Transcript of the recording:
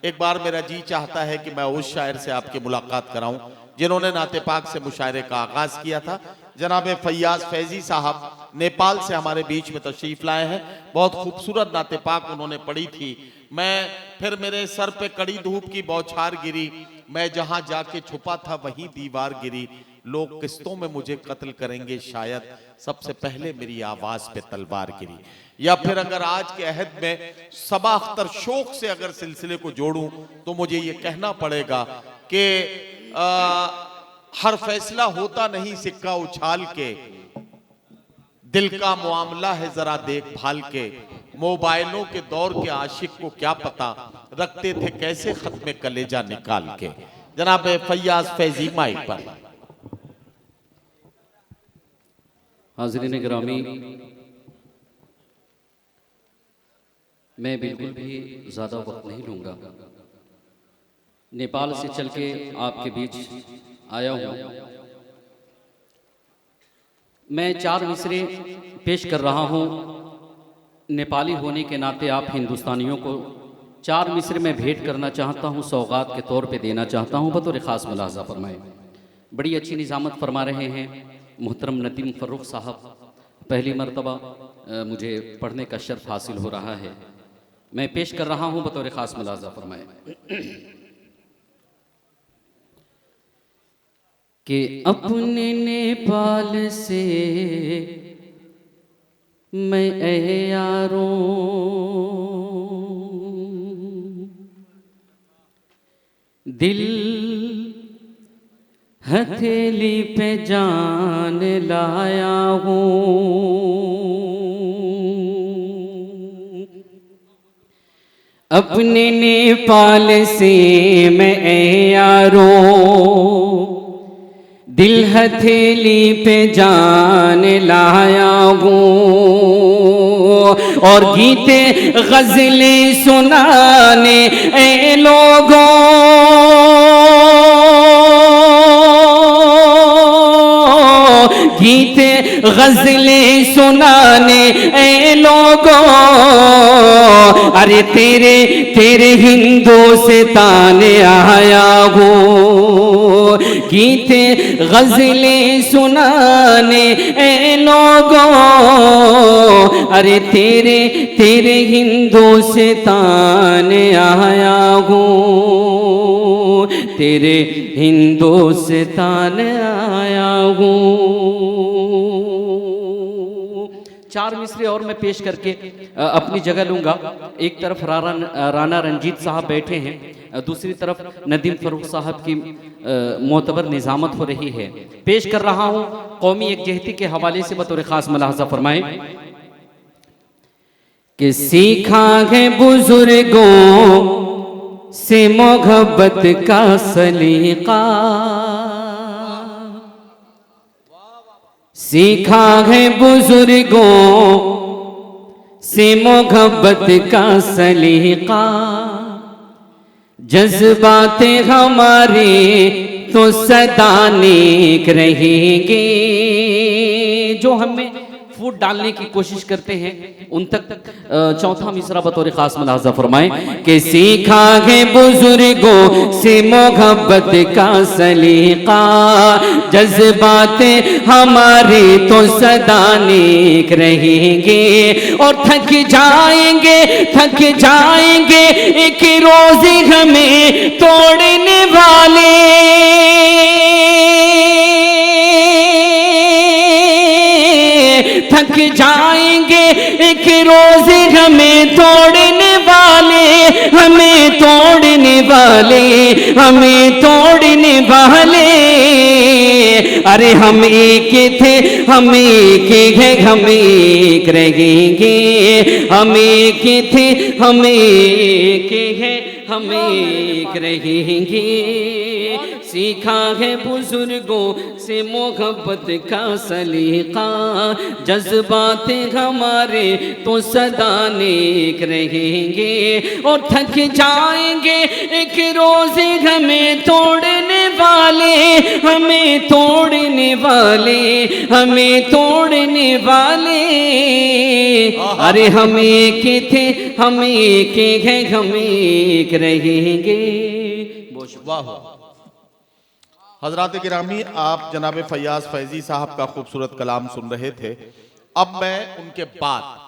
एक बार मेरा जी चाहता है कि मैं उस शायर से आपकी मुलाकात कराऊं जिन्होंने नाते पाक से मुशायरे का आगाज किया था। जनाब फैयाज फैजी साहब नेपाल से हमारे बीच में तशरीफ लाए हैं। बहुत खूबसूरत नाते पाक उन्होंने पढ़ी थी। फिर मेरे सर पे कड़ी धूप की बौछार गिरी, मैं जहां जाके छुपा था वहीं दीवार गिरी। लोग किस्तों में मुझे कत्ल करेंगे शायद, सबसे पहले मेरी आवाज पे तलवार गिरी। या फिर अगर आज के अहद में सबा अख्तर शौक से अगर सिलसिले को जोड़ूं तो मुझे ये कहना पड़ेगा कि हर फैसला होता नहीं सिक्का उछाल के, दिल का मामला है जरा देखभाल के। मोबाइलों के दौर के आशिक को क्या पता रखते थे कैसे खत में कलेजा निकाल के। जनाब फैयाज फैजी माइक पर। हाज़रीन गिरामी, मैं बिल्कुल भी ज़्यादा वक्त नहीं लूँगा। नेपाल से चल के आपके बीच आया हूँ। मैं 4 मिसरे पेश कर रहा हूँ। नेपाली होने के नाते आप हिंदुस्तानियों को 4 मिसरे में भेंट करना चाहता हूँ, सौगात के तौर पे देना चाहता हूँ। बतौर ख़ास मुलाहज़ा फरमाएँ। बड़ी अच्छी निज़ामत फरमा रहे हैं मोहतरम नदीम फ़र्रुख साहब। पहली मरतबा मुझे पढ़ने का शर्फ हासिल हो रहा है। मैं पेश कर रहा हूँ, बतौर ख़ास मुलाहज़ा फरमाएँ कि अपने नेपाल से मैं ऐ यारों दिल हथेली पे जान लाया हूँ। अपने नेपाल से मैं ऐ यारों दिल हथेली पे जान लाया हूँ। और गीते गज़लें सुनाने ऐ लोगों गीते गज़लें सुनाने ऐ लोगों। अरे तेरे तेरे हिंदुस्तान आया हूँ। गीते गज़लें सुनाने ऐ लोगों। अरे तेरे तेरे हिंदुस्तान आया हूँ। तेरे हिंदुस्तान आया हूँ। 4 मिसरे और मैं पेश करके अपनी जगह लूँगा। एक तरफ राना रंजीत साहब बैठे हैं, दूसरी तरफ नदीम फ़र्रुख साहब की मोतबर निज़ामत हो रही है। पेश कर रहा हूँ कौमी यकजहती के हवाले से, बतौर ख़ास मुलाहज़ा फरमाएँ कि सीखा है बुजुर्गों से मोहब्बत का सलीका। सीखा है बुजुर्गों से मोहब्बत का सलीका। जज्बाते हमारे तो सदा नेक रहेंगे। जो हमें फूट डालने की कोशिश करते हैं उन तक चौथा मिसरा बतौर ख़ास मुलाहज़ा फरमाएं कि सीखा है बुजुर्गों से मोहब्बत का सलीका। जज्बाते हमारे तो सदा नेक रहेंगे। और थक जाएंगे एक रोज़ हमें तोड़ने वाले। थक जाएंगे एक रोज़ हमें तोड़ने वाले। हमें तोड़ने वाले। अरे हम एक थे हम एक है हम एक रहेंगे। हम एक थे हम एक है हम एक रहेंगे। सीखा है बुजुर्गों से मोहब्बत का सलीका। जज्बात हमारे तो सदा नेक रहेंगे। और थक जाएंगे एक रोज़ हमें तोड़ने वाले, हमें तोड़ने वाले, हमें तोड़ने वाले, अरे हम एक थे, हम एक हैं, हम एक रहेंगे। वाह। हजरात गिरामी, आप जनाब फैयाज फैजी साहब का खूबसूरत कलाम सुन रहे थे। अब मैं उनके बाद